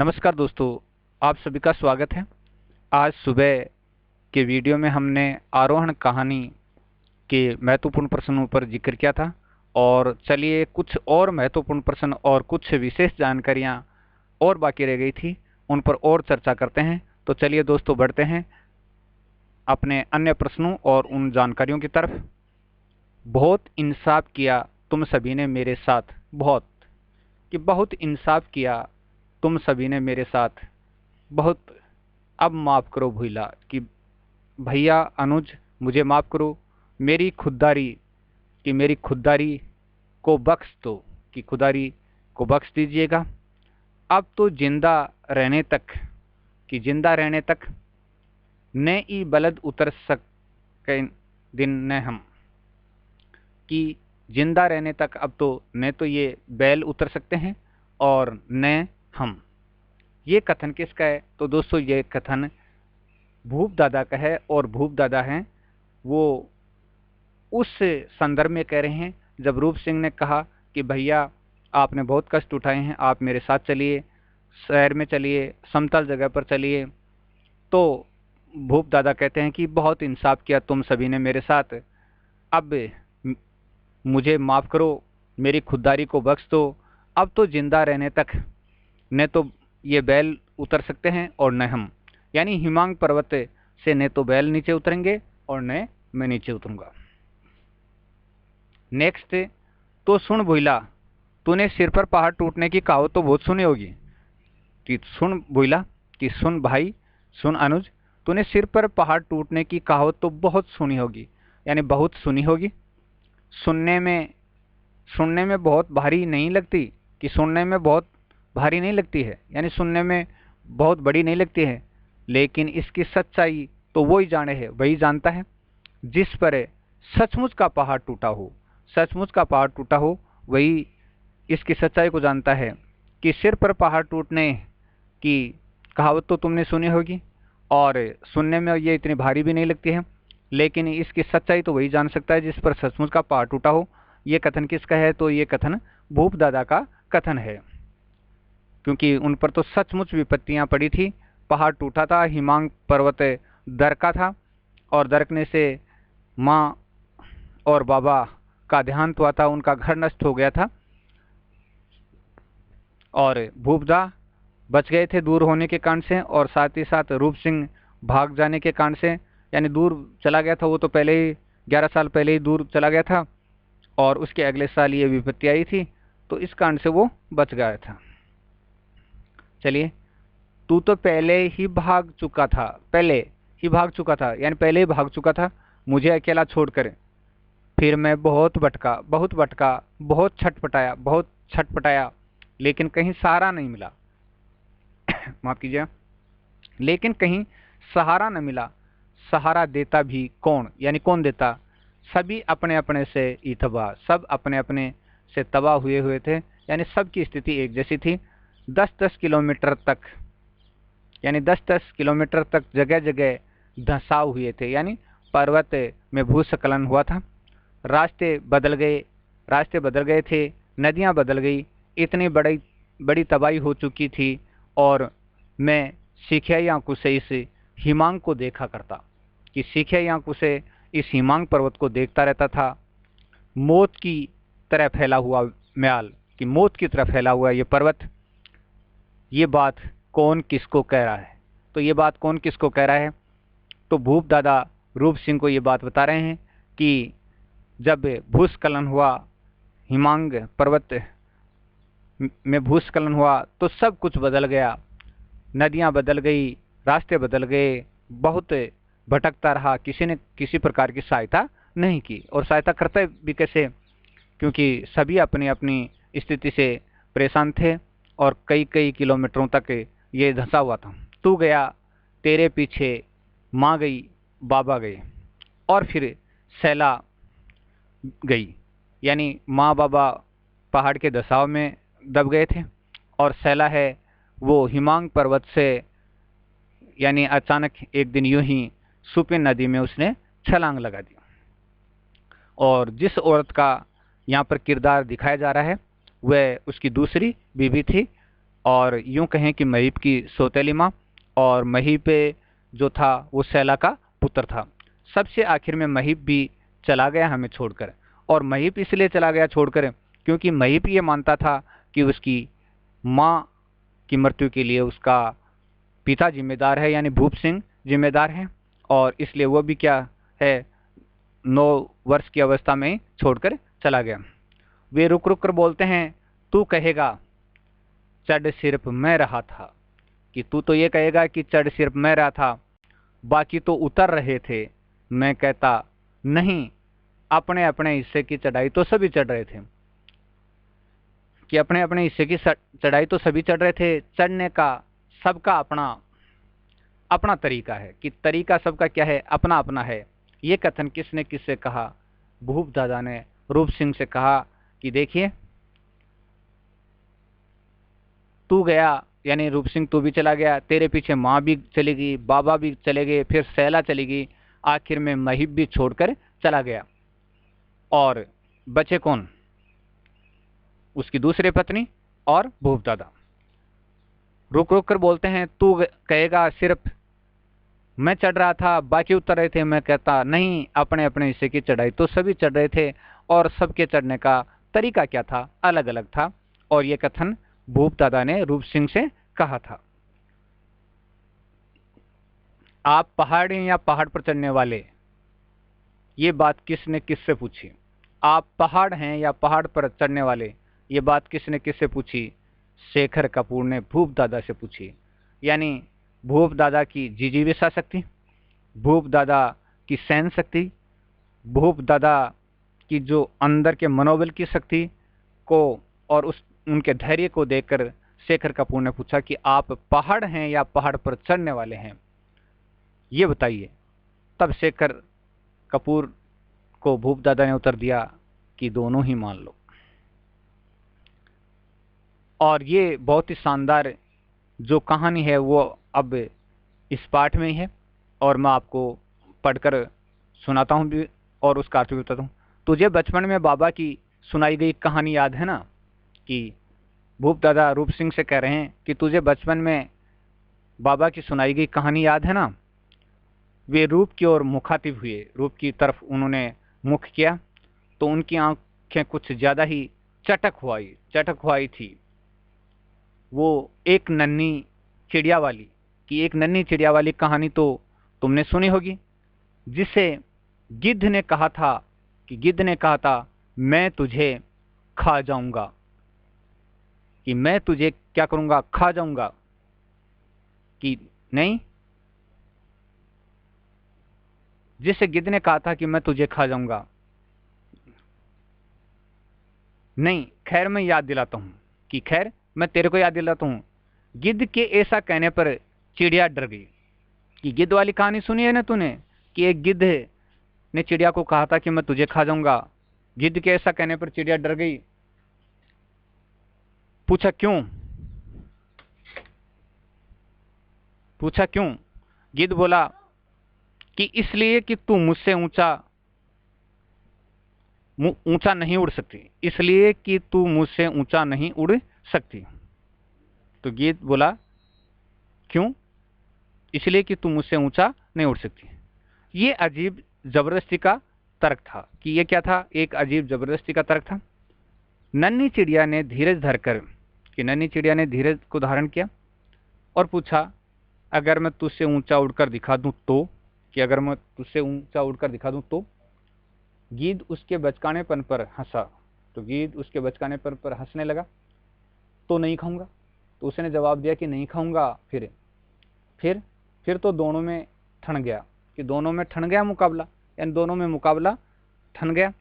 नमस्कार दोस्तों, आप सभी का स्वागत है। आज सुबह के वीडियो में हमने आरोहण कहानी के महत्वपूर्ण प्रश्नों पर जिक्र किया था और चलिए कुछ और महत्वपूर्ण प्रश्न और कुछ विशेष जानकारियां और बाकी रह गई थी, उन पर और चर्चा करते हैं। तो चलिए दोस्तों, बढ़ते हैं अपने अन्य प्रश्नों और उन जानकारियों की तरफ। बहुत इंसाफ किया तुम सभी ने मेरे साथ, बहुत इंसाफ किया तुम सभी ने मेरे साथ, बहुत अब माफ़ करो भूला कि भैया अनुज मुझे माफ़ करो, मेरी खुददारी को बख्श दो, कि खुदारी को बख्श दीजिएगा। अब तो जिंदा रहने तक न ई बलद उतर सके दिन न हम, कि जिंदा रहने तक अब तो न तो ये बैल उतर सकते हैं और न हम। ये कथन किसका है? तो दोस्तों ये कथन भूप दादा का है, और भूप दादा हैं वो उस संदर्भ में कह रहे हैं जब रूप सिंह ने कहा कि भैया आपने बहुत कष्ट उठाए हैं, आप मेरे साथ चलिए, शहर में चलिए, समतल जगह पर चलिए। तो भूप दादा कहते हैं कि बहुत इंसाफ किया तुम सभी ने मेरे साथ, अब मुझे माफ़ करो, मेरी खुददारी को बख्श दो। अब तो जिंदा रहने तक न तो ये बैल उतर सकते हैं और न हम, यानी हिमांग पर्वत से न तो बैल नीचे उतरेंगे और न मैं नीचे उतरूंगा। नेक्स्ट, तो सुन भोइला, तूने सिर पर पहाड़ टूटने की कहावत तो बहुत सुनी होगी। कि सुन भोइला, कि सुन भाई, सुन अनुज, तूने सिर पर पहाड़ टूटने की कहावत तो बहुत सुनी होगी, यानी बहुत सुनी होगी। सुनने में सुनने में बहुत भारी नहीं लगती, कि सुनने में बहुत भारी नहीं लगती है, यानी सुनने में बहुत बड़ी नहीं लगती है, लेकिन इसकी सच्चाई तो वही जानता है जिस पर सचमुच का पहाड़ टूटा हो। सचमुच का पहाड़ टूटा हो वही इसकी सच्चाई को जानता है। कि सिर पर पहाड़ टूटने की कहावत तो तुमने सुनी होगी और सुनने में ये इतनी भारी भी नहीं लगती है, लेकिन इसकी सच्चाई तो वही जान सकता है जिस पर सचमुच का पहाड़ टूटा हो। ये कथन किसका है? तो ये कथन भूप दादा का कथन है, क्योंकि उन पर तो सचमुच विपत्तियां पड़ी थी। पहाड़ टूटा था, हिमांग पर्वत दरका था, और दरकने से माँ और बाबा का देहांत हुआ था, उनका घर नष्ट हो गया था, और भूपदा बच गए थे दूर होने के कारण से, और साथ ही साथ रूप सिंह भाग जाने के कारण से, यानी दूर चला गया था वो तो पहले ही 11 साल पहले ही दूर चला गया था, और उसके अगले साल ये विपत्ति आई थी, तो इस कारण से वो बच गया था। चलिए, तू तो यानी पहले ही भाग चुका था मुझे अकेला छोड़कर। फिर मैं बहुत भटका, बहुत छटपटाया, लेकिन कहीं सहारा नहीं मिला। माफ कीजिए, लेकिन कहीं सहारा न मिला। सहारा देता भी कौन, यानी कौन देता? सभी अपने अपने से इतबा, सब अपने अपने से तबाह हुए हुए थे, यानी सबकी स्थिति एक जैसी थी। 10-10 किलोमीटर तक, यानी 10-10 किलोमीटर तक जगह जगह धंसाव हुए थे, यानी पर्वत में भूस्खलन हुआ था। रास्ते बदल गए थे, नदियां बदल गई, इतनी बड़ी बड़ी तबाही हो चुकी थी। और मैं सीखियाई आंखों से इस हिमांग को देखा करता, कि सीखियाई आंखों से इस हिमांग पर्वत को देखता रहता था। मौत की तरह फैला हुआ म्याल, कि मौत की तरह फैला हुआ ये पर्वत। ये बात कौन किसको कह रहा है? तो ये बात कौन किसको कह रहा है? तो भूप दादा रूप सिंह को ये बात बता रहे हैं कि जब भूस्खलन हुआ, हिमांग पर्वत में भूस्खलन हुआ, तो सब कुछ बदल गया। नदियां बदल गई, रास्ते बदल गए, बहुत भटकता रहा, किसी ने किसी प्रकार की सहायता नहीं की। और सहायता करते भी कैसे? क्योंकि सभी अपनी अपनी स्थिति से परेशान थे, और कई कई किलोमीटरों तक ये धंसा हुआ था। तू गया, तेरे पीछे माँ गई, बाबा गए, और फिर सैला गई, यानी माँ बाबा पहाड़ के धसाव में दब गए थे, और सैला है वो हिमांग पर्वत से, यानी अचानक एक दिन यूं ही सुपिन नदी में उसने छलांग लगा दी। और जिस औरत का यहाँ पर किरदार दिखाया जा रहा है वह उसकी दूसरी बीवी थी, और यूं कहें कि महीप की सौतेली माँ, और महीप जो था वो सैला का पुत्र था। सबसे आखिर में महीप भी चला गया हमें छोड़कर। और महीप इसलिए चला गया छोड़कर क्योंकि महीप ये मानता था कि उसकी माँ की मृत्यु के लिए उसका पिता जिम्मेदार है, यानी भूप सिंह जिम्मेदार है। और इसलिए वो भी क्या है, 9 वर्ष की अवस्था में छोड़कर चला गया। वे रुक रुक कर बोलते हैं, तू कहेगा चढ़ सिर्फ मैं रहा था, कि तू तो ये कहेगा कि चढ़ सिर्फ मैं रहा था, बाकी तो उतर रहे थे। मैं कहता नहीं, अपने अपने हिस्से की चढ़ाई तो सभी चढ़ रहे थे, कि अपने अपने हिस्से की चढ़ाई तो सभी चढ़ रहे थे। चढ़ने का सबका अपना अपना तरीका है, कि तरीका सबका क्या है, अपना अपना है। ये कथन किसने किससे कहा? भूप दादा ने रूप सिंह से कहा कि देखिए, तू गया, यानी रूप सिंह तू भी चला गया, तेरे पीछे माँ भी चली गई, बाबा भी चले गए, फिर सैला चली गई, आखिर में महीप भी छोड़कर चला गया। और बचे कौन? उसकी दूसरी पत्नी और भूप दादा। रुक रुक कर बोलते हैं, तू कहेगा सिर्फ मैं चढ़ रहा था, बाकी उतर रहे थे। मैं कहता नहीं, अपने अपने हिस्से की चढ़ाई तो सभी चढ़ रहे थे, और सबके चढ़ने का तरीका क्या था, अलग अलग था। और ये कथन भूप दादा ने रूप सिंह से कहा था। आप पहाड़ हैं या पहाड़ पर चढ़ने वाले? ये बात किसने किससे पूछी? आप पहाड़ हैं या पहाड़ पर चढ़ने वाले? ये बात किसने किससे पूछी? शेखर कपूर ने भूप दादा से पूछी। यानी भूप दादा की जिजीविषा शक्ति, भूप दादा की सहन शक्ति, भूप दादा की जो अंदर के मनोबल की शक्ति को और उस उनके धैर्य को देखकर शेखर कपूर ने पूछा कि आप पहाड़ हैं या पहाड़ पर चढ़ने वाले हैं, ये बताइए। तब शेखर कपूर को भूप दादा ने उत्तर दिया कि दोनों ही मान लो। और ये बहुत ही शानदार जो कहानी है वो अब इस पाठ में ही है, और मैं आपको पढ़कर सुनाता हूँ भी, और उसका अर्थ भी बताता हूँ। तुझे बचपन में बाबा की सुनाई गई कहानी याद है ना? कि भूप दादा रूप सिंह से कह रहे हैं कि तुझे बचपन में बाबा की सुनाई गई कहानी याद है ना? वे रूप की ओर मुखातिब हुए, रूप की तरफ उन्होंने मुख किया, तो उनकी आंखें कुछ ज्यादा ही चटक हुई थी। वो एक नन्ही चिड़िया वाली, कि एक नन्ही चिड़िया वाली कहानी तो तुमने सुनी होगी, जिसे गिद्ध ने कहा था, कि गिद्ध ने कहा था मैं तुझे खा जाऊंगा, कि मैं तुझे क्या करूंगा, खा जाऊंगा। कि नहीं, जिसे गिद्ध ने कहा था कि मैं तुझे खा जाऊंगा। नहीं, खैर मैं याद दिलाता हूं, कि खैर मैं तेरे को याद दिलाता हूं। गिद्ध के ऐसा कहने पर चिड़िया डर गई। कि गिद्ध वाली कहानी सुनी है ना तूने, कि एक गिद्ध ने चिड़िया को कहा था कि मैं तुझे खा जाऊंगा। गिद्ध के ऐसा कहने पर चिड़िया डर गई। पूछा क्यों? पूछा क्यों? गिद्ध बोला कि इसलिए कि तू मुझसे ऊंचा ऊंचा नहीं उड़ सकती, इसलिए कि तू मुझसे ऊंचा नहीं उड़ सकती। तो गिद्ध बोला क्यों? इसलिए कि तू मुझसे ऊंचा नहीं उड़ सकती। ये अजीब जबरदस्ती का तर्क था। कि ये क्या था? एक अजीब जबरदस्ती का तर्क था। नन्ही चिड़िया ने धीरज धरकर, कि नन्ही चिड़िया ने धीरज को धारण किया और पूछा, अगर मैं तुझसे ऊंचा उड़कर दिखा दूं तो? कि अगर मैं तुझसे ऊंचा उड़कर दिखा दूं तो? गिद्ध उसके बचकानेपन पर हंसा। तो गिद्ध उसके बचकानेपन पर हंसने लगा। तो नहीं खाऊंगा? तो उसने जवाब दिया कि नहीं खाऊंगा। फिर फिर तो दोनों में ठन गया, कि दोनों में ठन गया मुकाबला, यानी दोनों में मुकाबला ठन गया।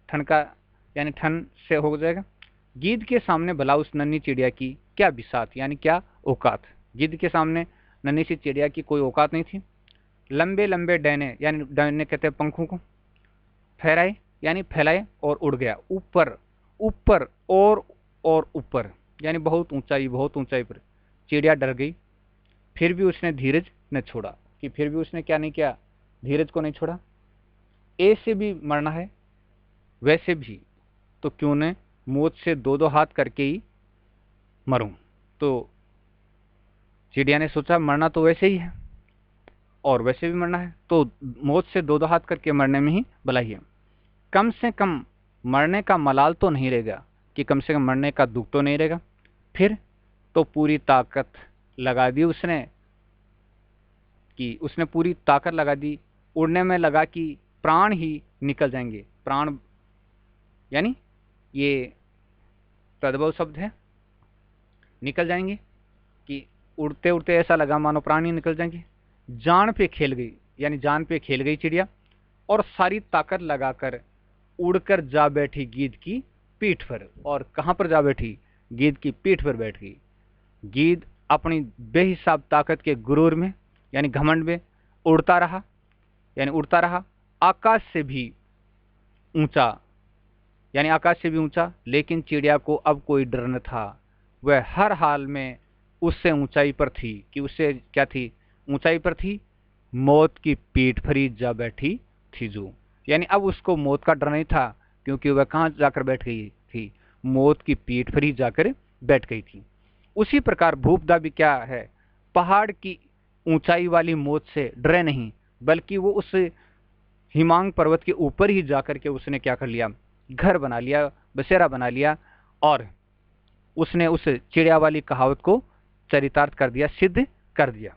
ठन का यानी ठन से हो जाएगा। गिद्ध के सामने भला उस नन्ही चिड़िया की क्या बिसात, यानी क्या औकात। गिद्ध के सामने नन्ही सी चिड़िया की कोई औकात नहीं थी। लंबे लंबे डैने, यानी डैने कहते हैं पंखों को, फहराए यानी फैलाए और उड़ गया ऊपर, ऊपर और ऊपर, यानी बहुत ऊंचाई पर। चिड़िया डर गई, फिर भी उसने धीरज न छोड़ा। कि फिर भी उसने क्या नहीं किया, धीरज को नहीं छोड़ा। ऐसे भी मरना है, वैसे भी तो क्यों न मौत से दो दो हाथ करके ही मरूं। तो चिड़िया ने सोचा मरना तो वैसे ही है और वैसे भी मरना है, तो मौत से दो दो हाथ करके मरने में ही भलाई है। कम से कम मरने का मलाल तो नहीं रहेगा, कि कम से कम मरने का दुख तो नहीं रहेगा। फिर तो पूरी ताकत लगा दी उसने, कि उसने पूरी ताकत लगा दी, उड़ने में लगा कि प्राण ही निकल जाएंगे। प्राण यानी ये तद्भव शब्द है, निकल जाएंगे, कि उड़ते उड़ते ऐसा लगा मानो प्राण ही निकल जाएंगे। जान पे खेल गई, यानी जान पे खेल गई चिड़िया, और सारी ताकत लगाकर उड़कर जा बैठी गीद की पीठ पर। और कहां पर जा बैठी? गीद की पीठ पर बैठ गई। गीद अपनी बेहिसाब ताकत के गुरूर में, यानी घमंड में उड़ता रहा, यानी उड़ता रहा आकाश से भी ऊंचा, यानी आकाश से भी ऊंचा। लेकिन चिड़िया को अब कोई डर न था, वह हर हाल में उससे ऊंचाई पर थी। कि उससे क्या थी? ऊंचाई पर थी, मौत की पीठ पर ही जा बैठी थी जो। यानी अब उसको मौत का डर नहीं था, क्योंकि वह कहां जाकर बैठ गई थी? मौत की पीठ पर ही जाकर बैठ गई थी। उसी प्रकार भूपदा भी क्या है? पहाड़ की ऊंचाई वाली मौत से डरे नहीं, बल्कि वो उस हिमांग पर्वत के ऊपर ही जाकर के उसने क्या कर लिया? घर बना लिया, बसेरा बना लिया, और उसने उस चिड़िया वाली कहावत को चरितार्थ कर दिया, सिद्ध कर दिया।